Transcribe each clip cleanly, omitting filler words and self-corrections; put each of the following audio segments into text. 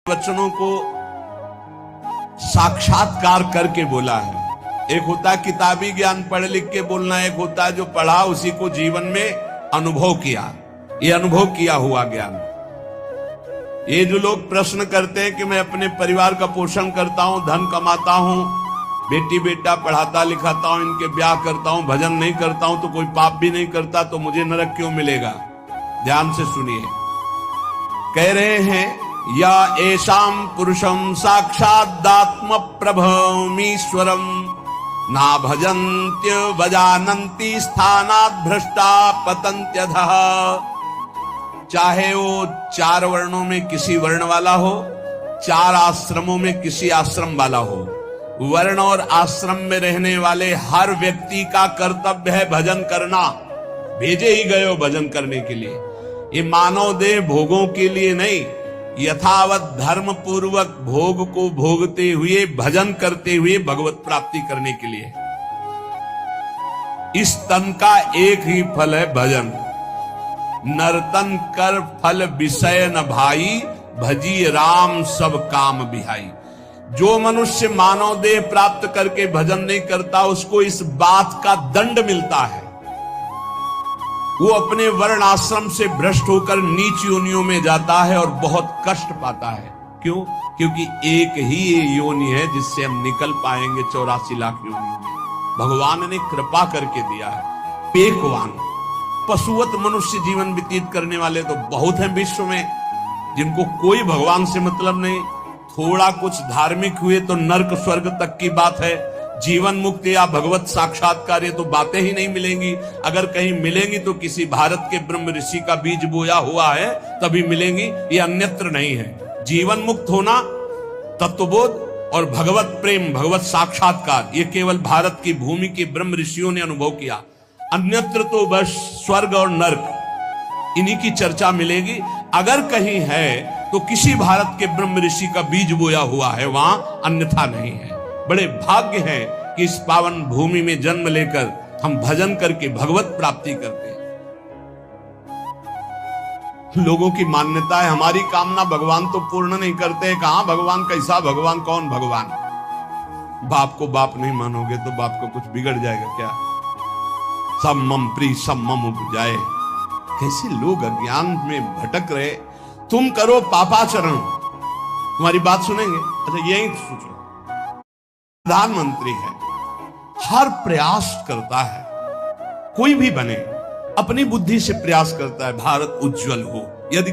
वचनों को साक्षात्कार करके बोला है। एक होता है किताबी ज्ञान पढ़ लिख के बोलना, एक होता है जो पढ़ा उसी को जीवन में अनुभव किया। ये अनुभव किया हुआ ज्ञान। ये जो लोग प्रश्न करते हैं कि मैं अपने परिवार का पोषण करता हूं, धन कमाता हूं, बेटी बेटा पढ़ाता लिखाता हूं, इनके ब्याह करता हूं, भजन नहीं करता हूं तो कोई पाप भी नहीं करता तो मुझे नरक क्यों मिलेगा? ध्यान से सुनिए। कह रहे हैं या एषाम पुरुषम साक्षादात्म प्रभमीश्वरम ना भजन्त्य भजानन्ति स्थानात् भ्रष्टा पतन्त्यधः। चाहे वो 4 वर्णों में किसी वर्ण वाला हो, 4 आश्रमों में किसी आश्रम वाला हो, वर्ण और आश्रम में रहने वाले हर व्यक्ति का कर्तव्य है भजन करना। भेजे ही गए हो भजन करने के लिए। ये मानव देह भोगों के लिए नहीं, यथावत धर्म पूर्वक भोग को भोगते हुए भजन करते हुए भगवत प्राप्ति करने के लिए। इस तन का एक ही फल है भजन। नर्तन कर फल विषय न भाई, भजी राम सब काम बिहाई। जो मनुष्य मानव देह प्राप्त करके भजन नहीं करता उसको इस बात का दंड मिलता है। वो अपने वर्ण आश्रम से भ्रष्ट होकर नीच योनियों में जाता है और बहुत कष्ट पाता है। क्यों? क्योंकि एक ही ये योनि है जिससे हम निकल पाएंगे 84 लाख योनियों में। भगवान ने कृपा करके दिया है। पेकवान पशुवत मनुष्य जीवन व्यतीत करने वाले तो बहुत हैं विश्व में, जिनको कोई भगवान से मतलब नहीं। थोड़ा कुछ धार्मिक हुए तो नर्क स्वर्ग तक की बात है। जीवन मुक्ति या भगवत साक्षात्कार ये तो बातें ही नहीं मिलेंगी। अगर कहीं मिलेंगी तो किसी भारत के ब्रह्म ऋषि का बीज बोया हुआ है तभी मिलेंगी, ये अन्यत्र नहीं है। जीवन मुक्त होना, तत्वबोध और भगवत प्रेम, भगवत साक्षात्कार ये केवल भारत की भूमि के ब्रह्म ऋषियों ने अनुभव किया। अन्यत्र तो बस स्वर्ग और नर्क इन्हीं की चर्चा मिलेगी। अगर कहीं है तो किसी भारत के ब्रह्म ऋषि का बीज बोया हुआ है, वहां अन्यथा नहीं है। बड़े भाग्य है कि इस पावन भूमि में जन्म लेकर हम भजन करके भगवत प्राप्ति करते हैं। लोगों की मान्यता है हमारी कामना भगवान तो पूर्ण नहीं करते। कहां भगवान, कैसा भगवान, कौन भगवान? बाप को बाप नहीं मानोगे तो बाप को कुछ बिगड़ जाएगा क्या? सब मम प्री सब मम उपजाए। कैसे लोग अज्ञान में भटक रहे। तुम करो पापाचरण, तुम्हारी बात सुनेंगे। अच्छा यही सोचो, प्रधानमंत्री है, हर प्रयास करता है, कोई भी बने अपनी बुद्धि से प्रयास करता है भारत उज्जवल हो। यदि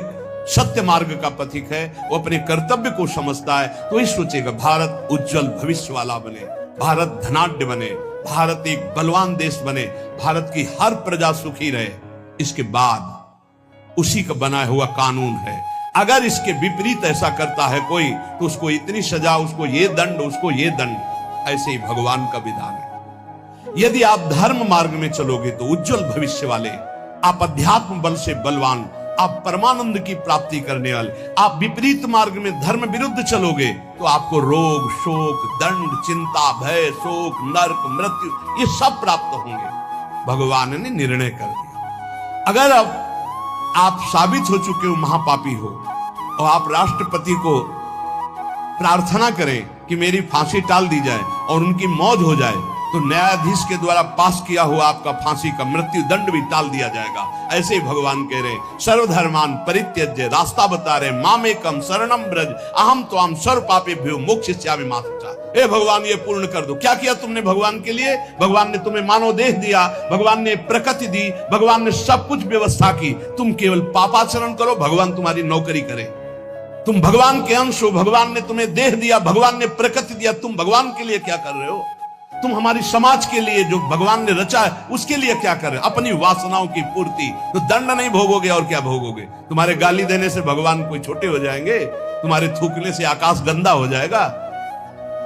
सत्य मार्ग का पथिक है, वो अपने कर्तव्य को समझता है तो ही सोचेगा भारत उज्जवल भविष्य वाला बने, भारत धनाढ्य बने, भारत एक बलवान देश बने, भारत की हर प्रजा सुखी रहे। इसके बाद उसी का बनाया हुआ कानून है। अगर इसके विपरीत ऐसा करता है कोई तो उसको इतनी सजा, उसको ये दंड, उसको ये दंड। ऐसे ही भगवान का विधान है। यदि आप धर्म मार्ग में चलोगे तो उज्जवल भविष्य वाले, आप अध्यात्म बल से बलवान, आप परमानंद की प्राप्ति करने वाले। आप विपरीत मार्ग में धर्म विरुद्ध चलोगे तो आपको रोग, शोक, दंड, चिंता, भय, शोक, नरक, मृत्यु ये सब प्राप्त होंगे। भगवान ने निर्णय कर दिया। अगर अब आप साबित हो चुके हो महापापी हो और आप राष्ट्रपति को प्रार्थना करें कि मेरी फांसी टाल दी जाए और उनकी मौत हो जाए तो न्यायाधीश के द्वारा पास किया हुआ आपका फांसी का मृत्यु दंड भी टाल दिया जाएगा। ऐसे ही भगवान कह रहे सर्वधर्मान परित्यज्य, रास्ता बता रहे मामेकम शरणम ब्रज अहम त्वाम सर्व पापेभ्यो मोक्षयिष्यामि मा शुचः। हे भगवान ये पूर्ण कर दो। क्या किया तुमने भगवान के लिए? भगवान ने तुम्हें मानव देह दिया, भगवान ने प्रकृति दी, भगवान ने सब कुछ व्यवस्था की। तुम केवल पापाचरण करो, भगवान तुम्हारी नौकरी करे। तुम भगवान के अंश हो, भगवान ने तुम्हें देह दिया, भगवान ने प्रकृति दिया, तुम भगवान के लिए क्या कर रहे हो? तुम हमारी समाज के लिए जो भगवान ने रचा है उसके लिए क्या कर रहे हो? अपनी वासनाओं की पूर्ति। तो दंड नहीं भोगोगे और क्या भोगोगे? तुम्हारे गाली देने से भगवान कोई छोटे हो जाएंगे? तुम्हारे थूकने से आकाश गंदा हो जाएगा?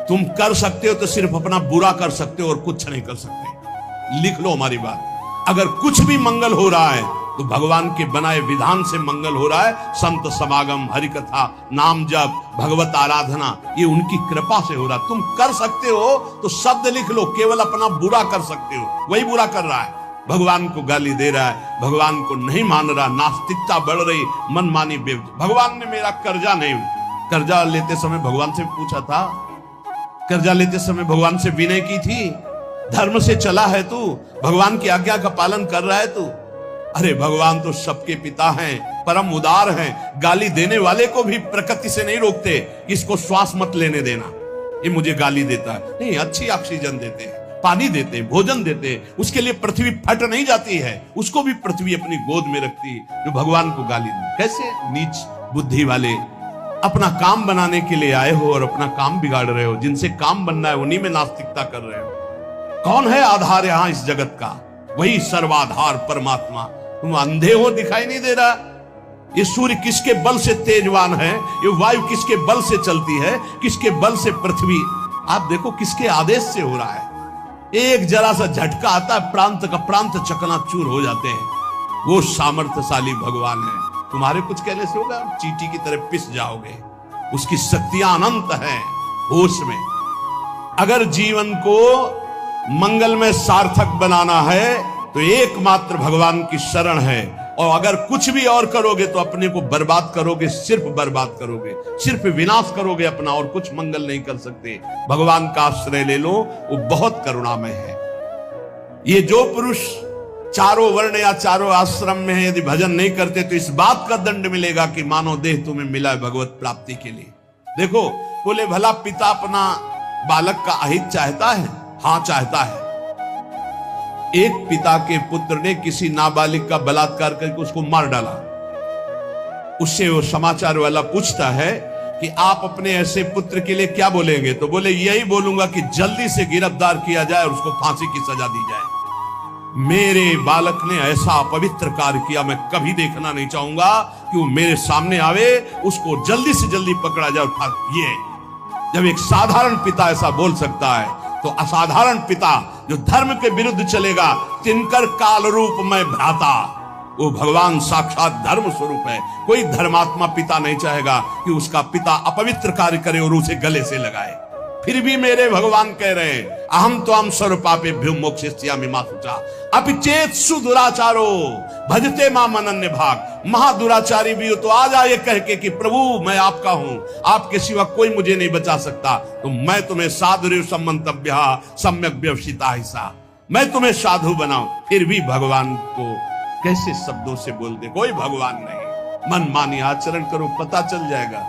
तुम कर सकते हो तो सिर्फ अपना बुरा कर सकते हो और कुछ नहीं कर सकते। लिख लो हमारी बात। अगर कुछ भी मंगल हो रहा है तो भगवान के बनाए विधान से मंगल हो रहा है। संत समागम, हरिकथा, नाम जप, भगवत आराधना ये उनकी कृपा से हो रहा है। तुम कर सकते हो तो शब्द लिख लो, केवल अपना बुरा कर सकते हो, वही बुरा कर रहा है। भगवान को गाली दे रहा है, भगवान को नहीं मान रहा, नास्तिकता बढ़ रही, मनमानी बेवजह। भगवान ने मेरा कर्जा नहीं कर्जा लेते समय भगवान से पूछा था? कर्जा लेते समय भगवान से विनय की थी? धर्म से चला है तू? भगवान की आज्ञा का पालन कर रहा है तू? अरे भगवान तो सबके पिता हैं, परम उदार हैं, गाली देने वाले को भी प्रकृति से नहीं रोकते, इसको श्वास मत लेने देना, ये मुझे गाली देता है। नहीं, अच्छी ऑक्सीजन देते हैं, पानी देते हैं, भोजन देते हैं, उसके लिए पृथ्वी फट नहीं जाती है, उसको भी पृथ्वी अपनी गोद में रखती है, जो भगवान को गाली दे। कैसे नीच बुद्धि वाले अपना काम बनाने के लिए आए हो और अपना काम बिगाड़ रहे हो। जिनसे काम बनना है उन्हीं में नास्तिकता कर रहे हो। कौन है आधार यहां इस जगत का? वही सर्वाधार परमात्मा। तुम अंधे हो, दिखाई नहीं दे रहा? ये सूर्य किसके बल से तेजवान है? ये वायु किसके बल से चलती है? किसके बल से पृथ्वी? आप देखो किसके आदेश से हो रहा है। एक जरा सा झटका आता है, प्रांत का प्रांत चकनाचूर हो जाते हैं। वो सामर्थ्यशाली भगवान है। तुम्हारे कुछ कहने से होगा? चींटी की तरह पिस जाओगे। उसकी शक्तियां अनंत हैं। होश में अगर जीवन को मंगलमय सार्थक बनाना है तो एकमात्र भगवान की शरण है। और अगर कुछ भी और करोगे तो अपने को बर्बाद करोगे, सिर्फ बर्बाद करोगे, सिर्फ विनाश करोगे अपना, और कुछ मंगल नहीं कर सकते। भगवान का आश्रय ले लो, वो बहुत करुणामय है। ये जो पुरुष चारों वर्ण या चारों आश्रम में है, यदि भजन नहीं करते तो इस बात का दंड मिलेगा कि मानव देह तुम्हें मिला है भगवत प्राप्ति के लिए। देखो, बोले भला पिता अपना बालक का अहित चाहता है? हाँ, चाहता है। एक पिता के पुत्र ने किसी नाबालिग का बलात्कार करके उसको मार डाला। उससे वो समाचार वाला पूछता है कि आप अपने ऐसे पुत्र के लिए क्या बोलेंगे? तो बोले यही बोलूंगा कि जल्दी से गिरफ्तार किया जाए और उसको फांसी की सजा दी जाए। मेरे बालक ने ऐसा अपवित्र कार्य किया, मैं कभी देखना नहीं चाहूंगा कि वो मेरे सामने आवे, उसको जल्दी से जल्दी पकड़ा जाए। ये जब एक साधारण पिता ऐसा बोल सकता है तो असाधारण पिता जो धर्म के विरुद्ध चलेगा, तिनकर काल रूप में भ्राता, वो भगवान साक्षात धर्म स्वरूप है। कोई धर्मात्मा पिता नहीं चाहेगा कि उसका पिता अपवित्र कार्य करे और उसे गले से लगाए। फिर भी मेरे भगवान कह रहे हैं, अहम तो हम सर्व पापेभ्यो मोक्षयिष्यामि मा शुचा अपि चेत सुदुराचारो भजते माम अनन्य भाग। महादुराचारी भी हो तो आ जाए कह के कि प्रभु मैं आपका हूं, आपके सिवा कोई मुझे नहीं बचा सकता, तो मैं तुम्हें साधुर्य सम्मंतव्य सम्यक व्यवसिता हिस्सा, मैं तुम्हें साधु बनाऊं। फिर भी भगवान को कैसे शब्दों से बोलते? कोई भगवान नहीं। मन मानी आचरण करो, पता चल जाएगा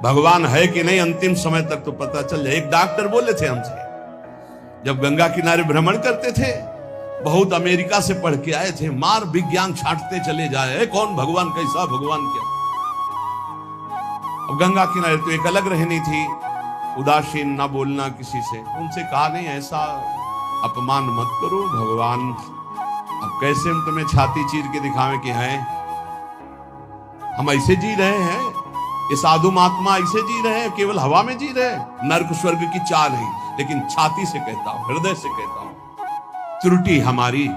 भगवान है कि नहीं। अंतिम समय तक तो पता चल जाए। एक डॉक्टर बोले थे हमसे, जब गंगा किनारे भ्रमण करते थे, बहुत अमेरिका से पढ़ के आए थे, मार विज्ञान छांटते चले जाए, कौन भगवान, कैसा भगवान, क्या। अब गंगा किनारे तो एक अलग रहनी थी, उदासीन ना बोलना किसी से। उनसे कहा नहीं, ऐसा अपमान मत करो भगवान, अब कैसे हम तुम्हें छाती चीर के दिखावें कि हैं हम ऐसे जी रहे हैं, ये साधु महात्मा ऐसे जी रहे हैं, केवल हवा में जी रहे हैं, नर्क स्वर्ग की चाह नहीं। लेकिन छाती से कहता हूं, हृदय से कहता हूं, त्रुटि हमारी,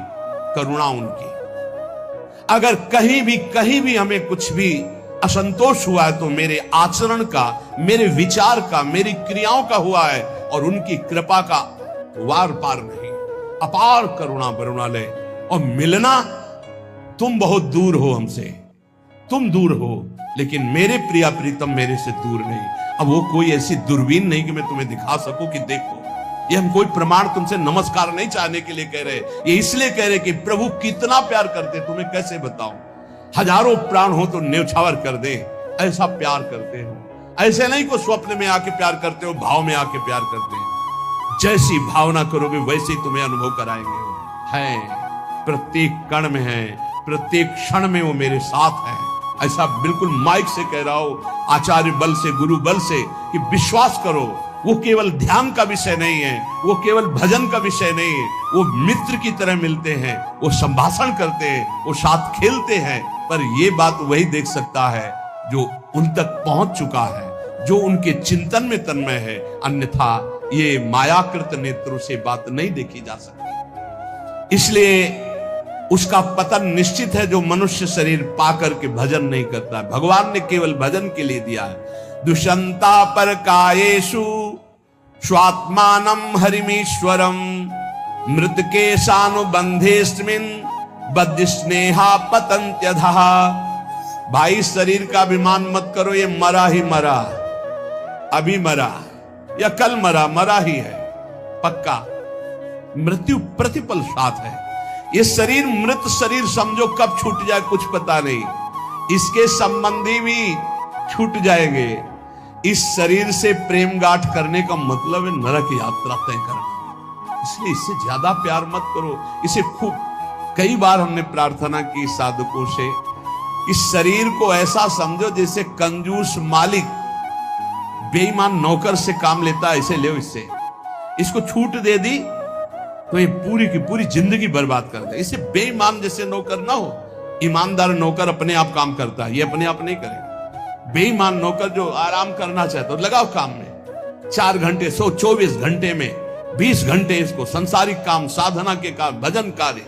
करुणा उनकी। अगर कहीं भी हमें कुछ भी असंतोष हुआ है तो मेरे आचरण का, मेरे विचार का, मेरी क्रियाओं का हुआ है, और उनकी कृपा का वार पार नहीं। अपार करुणा बरुणालय। और मिलना, तुम बहुत दूर हो हमसे, तुम दूर हो, लेकिन मेरे प्रिया प्रीतम मेरे से दूर नहीं। अब वो कोई ऐसी दूरबीन नहीं कि मैं तुम्हें दिखा सकूं कि देखो। ये हम कोई प्रमाण तुमसे नमस्कार नहीं चाहने के लिए कह रहे, ये इसलिए कह रहे कि प्रभु कितना प्यार करते, तुम्हें कैसे बताऊं। हजारों प्राण हो तो न्यौछावर कर दे, ऐसा प्यार करते हो। ऐसे नहीं को स्वप्न में आके प्यार करते हो, भाव में आके प्यार करते हैं। जैसी भावना करोगे वैसे ही तुम्हें अनुभव कराएंगे। है प्रत्येक कण में है, प्रत्येक क्षण में वो मेरे साथ है। ऐसा बिल्कुल माइक से कह रहा हूं, आचार्य बल से, गुरु बल से, कि विश्वास करो, वो केवल ध्यान का विषय नहीं है, वो केवल भजन का विषय नहीं है। वो मित्र की तरह मिलते हैं, वो संभाषण करते हैं, वो साथ खेलते हैं। पर ये बात वही देख सकता है जो उन तक पहुंच चुका है, जो उनके चिंतन में तन्मय है। अन्यथा ये मायाकृत नेत्रों से बात नहीं देखी जा सकती। इसलिए उसका पतन निश्चित है जो मनुष्य शरीर पाकर के भजन नहीं करता है। भगवान ने केवल भजन के लिए दिया है। दुष्यंता पर कायेषु स्वात्मानं हरिमीश्वरम मृतके सानुबंधेस्मिन् बद्ध स्नेहा पतंत्यधः। भाई शरीर का अभिमान मत करो, ये मरा ही मरा, अभी मरा या कल मरा, मरा ही है पक्का। मृत्यु प्रतिपल साथ है। ये शरीर मृत शरीर समझो कब छूट जाए कुछ पता नहीं। इसके संबंधी भी छूट जाएंगे। इस शरीर से प्रेम गांठ करने का मतलब है नरक यात्रा तय करना। इसलिए इससे ज्यादा प्यार मत करो। इसे खूब, कई बार हमने प्रार्थना की साधकों से, इस शरीर को ऐसा समझो जैसे कंजूस मालिक बेईमान नौकर से काम लेता है, ऐसे ले इससे। इसको छूट दे दी तो ये पूरी की पूरी जिंदगी बर्बाद कर दे। इसे बेईमान जैसे नौकर ना हो। ईमानदार नौकर अपने आप काम करता है, ये अपने आप नहीं करेगा। बेईमान नौकर जो आराम करना चाहता है, लगाओ काम में 4 घंटे, 124 घंटे में 20 घंटे इसको संसारिक काम, साधना के काम, भजन कार्य,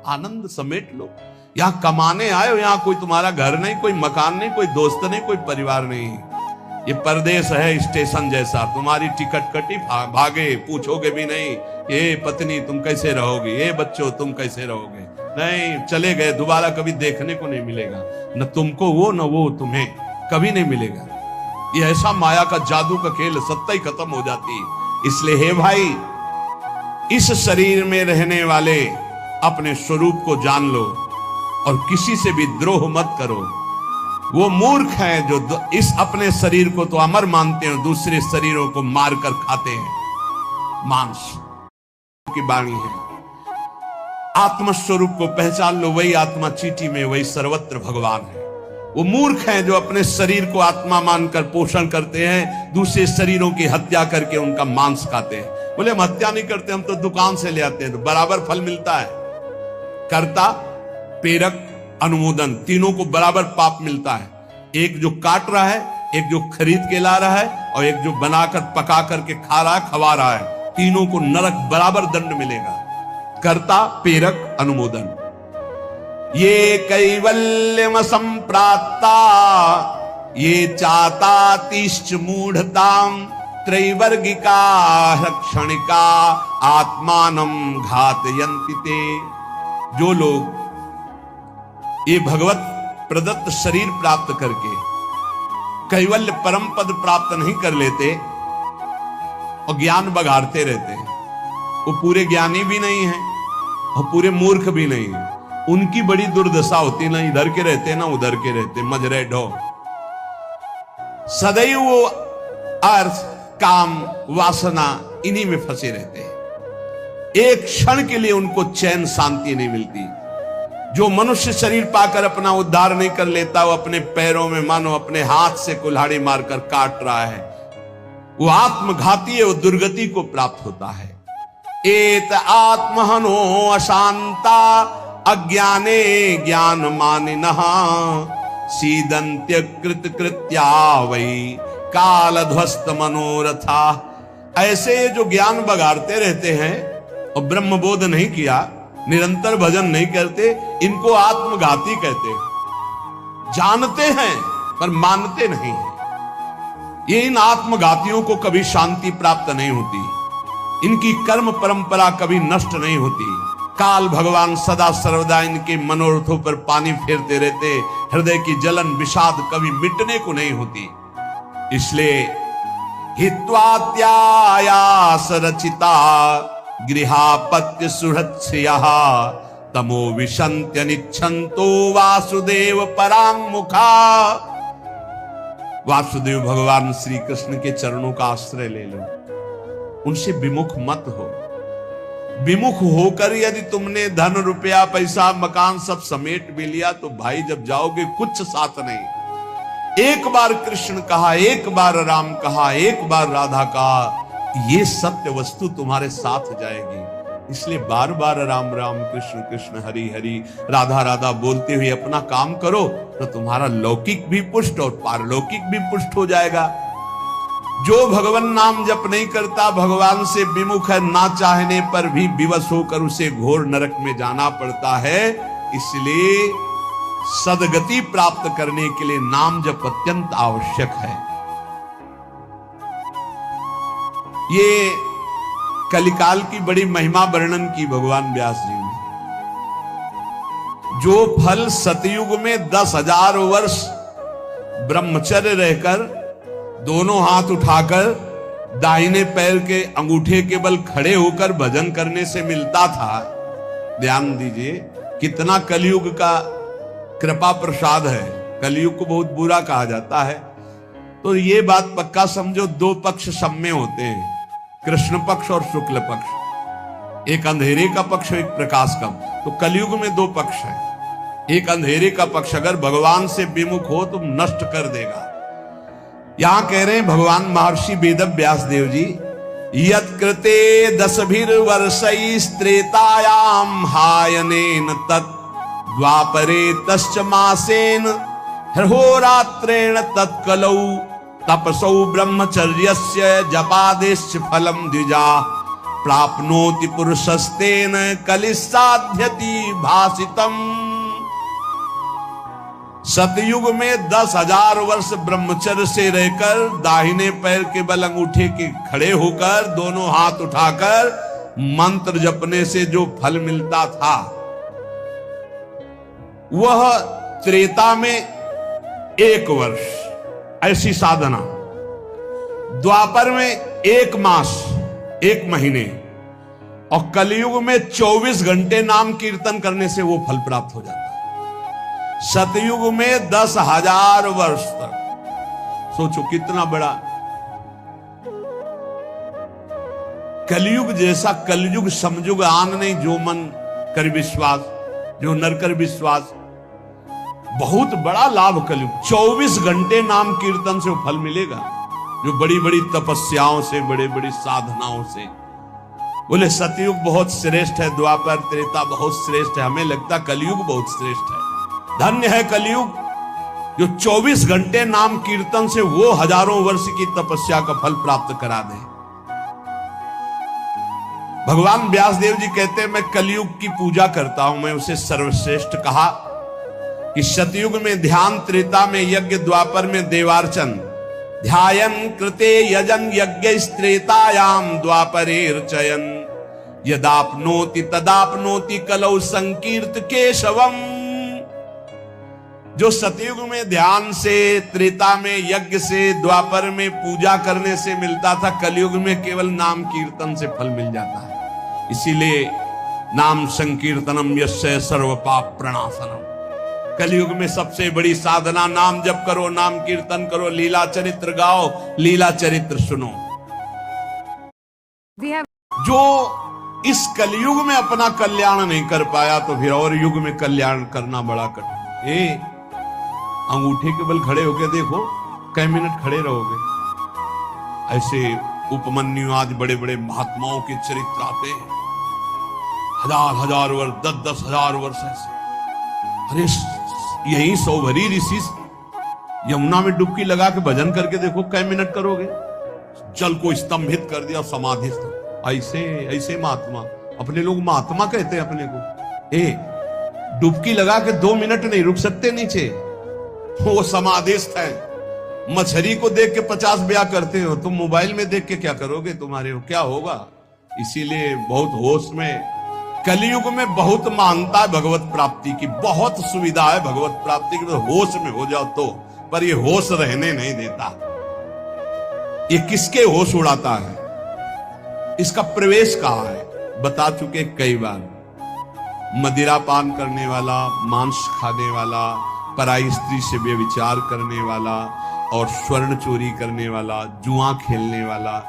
आनंद समेट लो। यहां कमाने आए हो, यहां कोई तुम्हारा घर नहीं, कोई मकान नहीं, कोई दोस्त नहीं, कोई परिवार नहीं। ये परदेश है स्टेशन जैसा। तुम्हारी टिकट कटी, भागे, पूछोगे भी नहीं ये पत्नी तुम कैसे रहोगे, ये बच्चों तुम कैसे रहोगे, नहीं, चले गए, दोबारा कभी देखने को नहीं मिलेगा। न तुमको वो, न वो तुम्हें, कभी नहीं मिलेगा। ये ऐसा माया का जादू का खेल, सत्ता ही खत्म हो जाती है। इसलिए हे भाई, इस शरीर में रहने वाले अपने स्वरूप को जान लो और किसी से भी द्रोह मत करो। वो मूर्ख हैं जो इस अपने शरीर को तो अमर मानते हैं, दूसरे शरीरों को मारकर खाते हैं। मांस की वाणी है। आत्मस्वरूप को पहचान लो, वही आत्मा चीटी में, वही सर्वत्र भगवान है। वो मूर्ख हैं जो अपने शरीर को आत्मा मानकर पोषण करते हैं, दूसरे शरीरों की हत्या करके उनका मांस खाते हैं। बोले हम हत्या नहीं करते, हम तो दुकान से ले आते हैं, तो बराबर फल मिलता है। कर्ता, प्रेरक, अनुमोदन, तीनों को बराबर पाप मिलता है। एक जो काट रहा है, एक जो खरीद के ला रहा है, और एक जो बनाकर पका करके खा रहा है, खवा रहा है। तीनों को नरक बराबर दंड मिलेगा। कर्ता, प्रेरक, अनुमोदन। ये कैवल्यम संप्राप्ता ये चातातिश्च मूढ़ताम त्रैवर्गिका क्षणिका आत्मानं घातयन्ति ते। जो लोग ये भगवत प्रदत्त शरीर प्राप्त करके कैवल्य परम पद प्राप्त नहीं कर लेते और ज्ञान बघाड़ते रहते हैं, वो पूरे ज्ञानी भी नहीं है और पूरे मूर्ख भी नहीं है। उनकी बड़ी दुर्दशा होती, ना इधर के रहते ना उधर के रहते, मजरे ढो। सदैव वो अर्थ, काम, वासना इन्हीं में फंसे रहते हैं। एक क्षण के लिए उनको चैन शांति नहीं मिलती। जो मनुष्य शरीर पाकर अपना उद्धार नहीं कर लेता, वो अपने पैरों में मानो अपने हाथ से कुल्हाड़ी मारकर काट रहा है, वो आत्मघाती है, वो दुर्गति को प्राप्त होता है। एत आत्महनो अशांता अज्ञाने ज्ञान मानिनः सीदंत्य कृत कृत्या वही कालध्वस्त मनोरथा। ऐसे जो ज्ञान बगाड़ते रहते हैं और ब्रह्म बोध नहीं किया, निरंतर भजन नहीं करते, इनको आत्मघाती कहते हैं। जानते हैं पर मानते नहीं हैं। ये इन आत्मघातियों को कभी शांति प्राप्त नहीं होती, इनकी कर्म परंपरा कभी नष्ट नहीं होती। काल भगवान सदा सर्वदा इनके मनोरथों पर पानी फेरते रहते, हृदय की जलन विषाद कभी मिटने को नहीं होती। इसलिए हित्वात्यायास रचिता गृहापत्य सुहृत्स्यः तमो विशन्त्य निच्छन्तो वासुदेव परांमुखा। वासुदेव भगवान श्री कृष्ण के चरणों का आश्रय ले लो, उनसे विमुख मत हो। विमुख होकर यदि तुमने धन, रुपया, पैसा, मकान सब समेट भी लिया तो भाई जब जाओगे कुछ साथ नहीं। एक बार कृष्ण कहा, एक बार राम कहा, एक बार राधा कहा, ये सत्य वस्तु तुम्हारे साथ जाएगी। इसलिए बार बार राम राम, कृष्ण कृष्ण, हरि हरि, राधा राधा बोलते हुए अपना काम करो तो तुम्हारा लौकिक भी पुष्ट और पारलौकिक भी पुष्ट हो जाएगा। जो भगवान नाम जप नहीं करता, भगवान से विमुख है, ना चाहने पर भी विवश होकर उसे घोर नरक में जाना पड़ता है। इसलिए सदगति प्राप्त करने के लिए नाम जप अत्यंत आवश्यक है। ये कलिकाल की बड़ी महिमा वर्णन की भगवान व्यास जी ने। जो फल सतयुग में 10,000 वर्ष ब्रह्मचर्य रहकर दोनों हाथ उठाकर दाहिने पैर के अंगूठे के बल खड़े होकर भजन करने से मिलता था। ध्यान दीजिए कितना कलयुग का कृपा प्रसाद है। कलयुग को बहुत बुरा कहा जाता है, तो ये बात पक्का समझो, दो पक्ष सब में होते हैं, कृष्ण पक्ष और शुक्ल पक्ष, एक अंधेरे का पक्ष एक प्रकाश का। तो कलयुग में दो पक्ष है, एक अंधेरे का पक्ष अगर भगवान से विमुख हो तो नष्ट कर देगा। यहां कह रहे हैं भगवान महर्षि वेद व्यास देव जी, यत् कृते दशभिर्वर्षै त्रेतायाम हायनेन तत् द्वापरे तश्च मासेन होरात्रेण तत्कलौ तपसौ ब्रह्मचर्यस्य जपादेश्च फलम द्विजा प्राप्नोति पुरुषस्तेन कलिसाध्यति भासितम। सतयुग में 10,000 वर्ष ब्रह्मचर्य से रहकर दाहिने पैर के बल अंगूठे के खड़े होकर दोनों हाथ उठाकर मंत्र जपने से जो फल मिलता था वह त्रेता में 1 वर्ष ऐसी साधना, द्वापर में 1 मास 1 महीने, और कलयुग में 24 घंटे नाम कीर्तन करने से वो फल प्राप्त हो जाता है। सतयुग में 10,000 वर्ष तक, सोचो कितना बड़ा कलयुग जैसा कलयुग समयुग आन नहीं, जो मन कर विश्वास, जो नर कर विश्वास, बहुत बड़ा लाभ कलयुग। 24 घंटे नाम कीर्तन से वो फल मिलेगा, जो बड़ी बड़ी तपस्याओं से, बड़े बड़ी साधनाओं से। बोले सतयुग बहुत श्रेष्ठ है, द्वापर त्रेता बहुत श्रेष्ठ है, हमें लगता कलयुग बहुत श्रेष्ठ है। धन्य है कलयुग जो 24 घंटे नाम कीर्तन से वो हजारों वर्ष की तपस्या का फल प्राप्त करा दे। भगवान व्यासदेव जी कहते हैं मैं कलयुग की पूजा करता हूं, मैं उसे सर्वश्रेष्ठ कहा कि सतयुग में ध्यान, त्रेता में यज्ञ, द्वापर में देवार्चन, ध्यायन कृते यजन यज्ञ त्रेतायाम द्वापरेर्चयन यदाप्नोति तदाप्नोति कलौ संकीर्त केशवम। जो सतयुग में ध्यान से, त्रेता में यज्ञ से, द्वापर में पूजा करने से मिलता था, कलयुग में केवल नाम कीर्तन से फल मिल जाता है। इसीलिए नाम संकीर्तनम यस्य सर्व पाप प्रणाशनम। कलयुग में सबसे बड़ी साधना नाम जप करो, नाम कीर्तन करो, लीला चरित्र गाओ, लीला चरित्र सुनो। जो इस कलयुग में अपना कल्याण नहीं कर पाया तो फिर और युग में कल्याण करना बड़ा कठिन। अंगूठे के बल खड़े होके देखो, कई मिनट खड़े रहोगे। ऐसे उपमन्यु आज बड़े बड़े महात्माओं के चरित्र आते हैं, 1000 वर्ष, 10,000 वर्ष ऐसे। अरे यही सौभरी ऋषि यमुना में डुबकी लगा के भजन करके देखो, कई मिनट करोगे। जल को स्तंभित कर दिया, समाधिस्थ। ऐसे ऐसे महात्मा, अपने लोग महात्मा कहते हैं अपने को। डुबकी लगा के 2 मिनट नहीं रुक सकते नीचे, वो समाधिस्थ है। मछली को देख के 50 ब्याह करते हो, तुम मोबाइल में देख के क्या करोगे, तुम्हारे क्या होगा। इसीलिए बहुत होश में, कलयुग में बहुत मानता है भगवत प्राप्ति की, बहुत सुविधा है भगवत प्राप्ति की, होश में हो जाओ तो। पर ये होश रहने नहीं देता। ये किसके होश उड़ाता है, इसका प्रवेश कहां है, बता चुके कई बार। मदिरा पान करने वाला, मांस खाने वाला, पराई स्त्री से व्यभिचार करने वाला, और स्वर्ण चोरी करने वाला, जुआ खेलने वाला,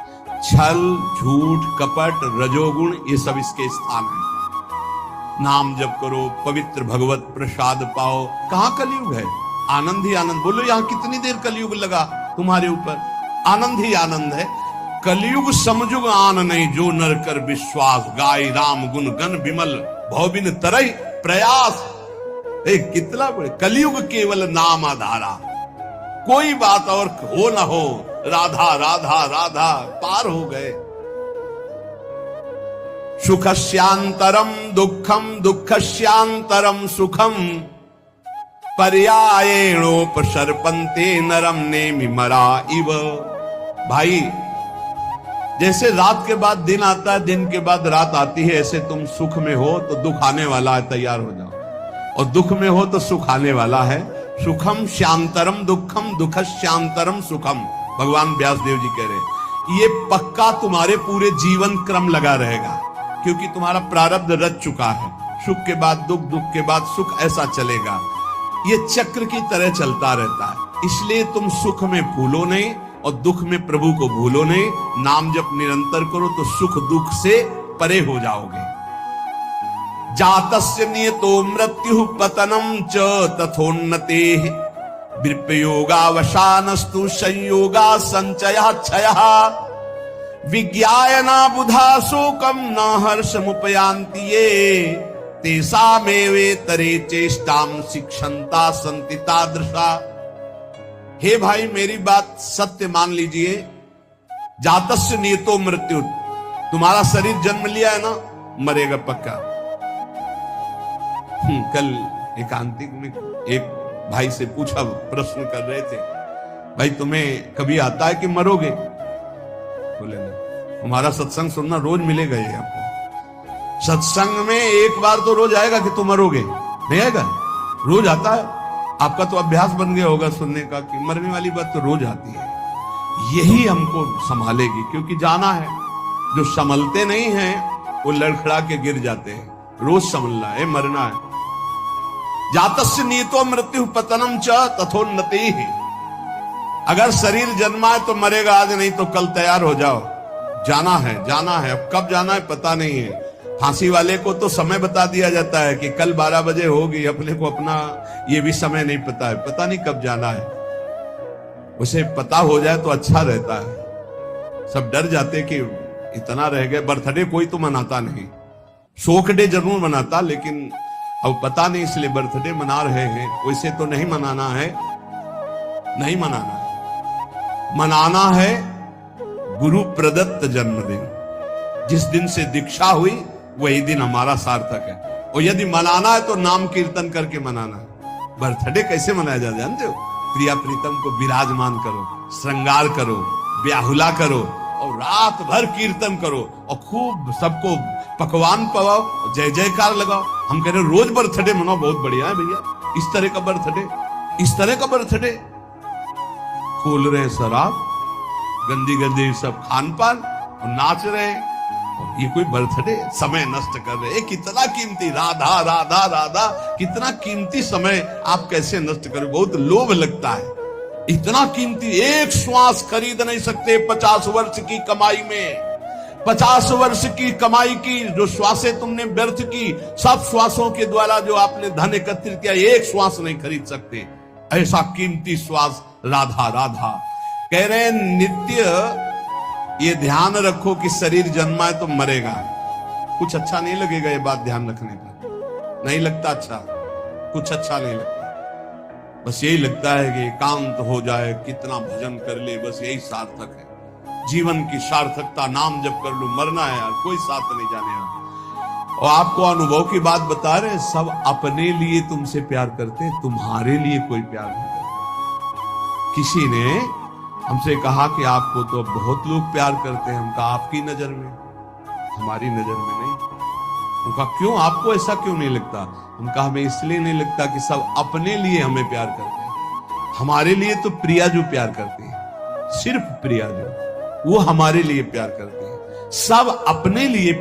छल, झूठ, कपट, रजोगुण, ये सब इसके स्थान है। नाम जप करो, पवित्र भगवत प्रसाद पाओ। कहां कलयुग है, आनंद ही आनंद। बोलो यहां कितनी देर कलयुग लगा तुम्हारे ऊपर, आनंद ही आनंद है। कलयुग समझुग आन नहीं, जो नर कर विश्वास, गाय राम गुण गण विमल भवबिन तरई प्रयास। कितना बड़े कलयुग केवल नाम आधारा, कोई बात और हो ना हो, राधा राधा राधा पार हो गए। सुखस्यांतरम दुखम दुखस्यांतरम सुखम पर्यायेणोपसर्पन्ते नरम नेमि मरा इव। भाई जैसे रात के बाद दिन आता है, दिन के बाद रात आती है, ऐसे तुम सुख में हो तो दुख आने वाला है, तैयार हो जाओ। और दुख में हो तो सुख आने वाला है। सुखम श्यांतरम दुखम दुखश्यांतरम सुखम। भगवान व्यासदेव जी कह रहे ये पक्का तुम्हारे पूरे जीवन क्रम लगा रहेगा, क्योंकि तुम्हारा प्रारब्ध रच चुका है। सुख के बाद दुख, दुख के बाद सुख, ऐसा चलेगा। ये चक्र की तरह चलता रहता है। इसलिए तुम सुख में भूलो नहीं और दुख में प्रभु को भूलो नहीं। नाम जप निरंतर करो तो सुख दुख से परे हो जाओगे। जातस्य नियतो मृत्यु पतनम च तथोन्नते विप्रयोगावसानस्तु संयोगा संचयः क्षयः विज्ञायना बुधा शोकम न हर्षमुपयान्ति ये तेषामेवेतरे चेष्टाम शिक्षन्ता सन्ति तादृशा। हे भाई मेरी बात सत्य मान लीजिए। जातस्य नियतो मृत्यु, तुम्हारा शरीर जन्म लिया है ना, मरेगा पक्का। कल एकांतिक में एक भाई से पूछा, प्रश्न कर रहे थे, भाई तुम्हें कभी आता है कि मरोगे? बोले नहीं। हमारा सत्संग सुनना रोज मिलेगा ये आपको। सत्संग में एक बार तो रोज आएगा कि तुम मरोगे, नहीं आएगा? रोज आता है। आपका तो अभ्यास बन गया होगा सुनने का कि मरने वाली बात तो रोज आती है। यही हमको संभालेगी, क्योंकि जाना है। जो संभलते नहीं हैं वो लड़खड़ा के गिर जाते हैं। रोज संभलना है, मरना है। जातस्य नियतो मृत्यु पतनम च तथोन्नति। अगर शरीर जन्मा है तो मरेगा आज, नहीं तो कल तैयार हो जाओ। जाना है, जाना है। अब कब जाना है पता नहीं है। फांसी वाले को तो समय बता दिया जाता है कि कल 12 बजे होगी, अपने को अपना ये भी समय नहीं पता है, पता नहीं कब जाना है। उसे पता हो जाए तो अच्छा रहता है। सब डर जाते कि इतना रह गए। बर्थडे कोई तो मनाता नहीं, शोक डे जरूर मनाता, लेकिन अब पता नहीं इसलिए बर्थडे मना रहे हैं। वैसे तो नहीं मनाना है, नहीं मनाना है। मनाना है गुरु प्रदत्त जन्मदिन। जिस दिन से दीक्षा हुई वही दिन हमारा सार्थक है। और यदि मनाना है तो नाम कीर्तन करके मनाना है। बर्थडे कैसे मनाया जाता है जानते हो? प्रिया प्रीतम को विराजमान करो, श्रृंगार करो, ब्याहुला करो और रात भर कीर्तन करो और खूब सबको पकवान पवाओ, जय जयकार लगाओ। हम कह रहे रोज बर्थडे मनाओ, बहुत बढ़िया है भैया। इस तरह का बर्थडे, इस तरह का बर्थडे। खोल रहे हैं शराब, गंदी गंदी सब खान पान और नाच रहे हैं। और ये कोई बर्थडे? समय नष्ट कर रहे हैं। कितना कीमती, राधा राधा राधा, कितना कीमती समय आप कैसे नष्ट करें? बहुत लोभ लगता है। इतना कीमती एक श्वास खरीद नहीं सकते 50 वर्ष की कमाई में। 50 वर्ष की कमाई की जो श्वासें तुमने व्यर्थ की, सब श्वासों के द्वारा जो आपने धन एकत्रित किया, एक श्वास नहीं खरीद सकते। ऐसा कीमती श्वास राधा राधा। कह रहे नित्य ये ध्यान रखो कि शरीर जन्मा है तो मरेगा। कुछ अच्छा नहीं लगेगा ये बात ध्यान रखने का, नहीं लगता अच्छा, कुछ अच्छा नहीं लगता। बस यही लगता है कि एकांत हो जाए, कितना भजन कर ले, बस यही सार्थक है। जीवन की सार्थकता नाम जप कर लो। मरना है यार, कोई साथ नहीं जाने यार। और आपको अनुभव की बात बता रहे, सब अपने लिए तुमसे प्यार करते, तुम्हारे लिए कोई प्यार नहीं करते। किसी ने हमसे कहा कि आपको तो बहुत लोग प्यार करते हैं। हम कहा आपकी नजर में, हमारी नजर में नहीं। उनका क्यों, आपको ऐसा क्यों नहीं लगता? हम कहा हमें इसलिए नहीं लगता कि सब अपने लिए हमें प्यार करते हैं। हमारे लिए तो प्रिया जो प्यार करती है, सिर्फ प्रिया जो, वो हमारे लिए प्यार करते हैं। सब अपने लिए,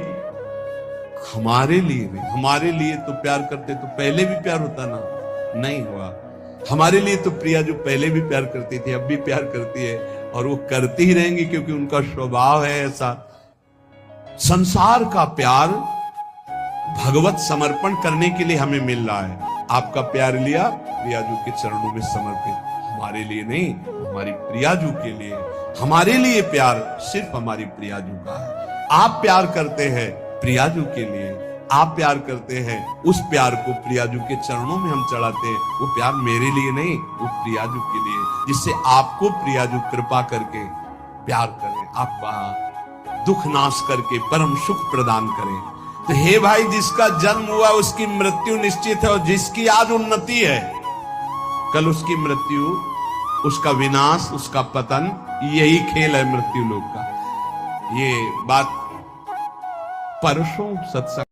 हमारे लिए नहीं। हमारे लिए तो प्यार करते तो पहले भी प्यार होता ना, नहीं हुआ। हमारे लिए तो प्रिया जो पहले भी प्यार करती थी, अब भी प्यार करती है और वो करती ही रहेंगी, क्योंकि उनका स्वभाव है ऐसा। संसार का प्यार भगवत समर्पण करने के लिए हमें मिल रहा है। आपका प्यार लिया प्रियाजू के चरणों में समर्पित, हमारे लिए नहीं, हमारी प्रियाजू के लिए। हमारे लिए प्यार सिर्फ हमारी प्रियाजू का है। आप प्यार करते हैं प्रियाजू के लिए, आप प्यार करते हैं, उस प्यार को प्रियाजू के चरणों में हम चढ़ाते हैं। वो प्यार मेरे लिए नहीं, वो प्रियाजू के लिए, जिससे आपको प्रियाजू कृपा करके प्यार करें, आपका दुख नाश करके परम सुख प्रदान करें। तो हे भाई, जिसका जन्म हुआ उसकी मृत्यु निश्चित है, और जिसकी आज उन्नति है कल उसकी मृत्यु, उसका विनाश, उसका पतन, यही खेल है मृत्यु लोक का। ये बात परसों सत्संग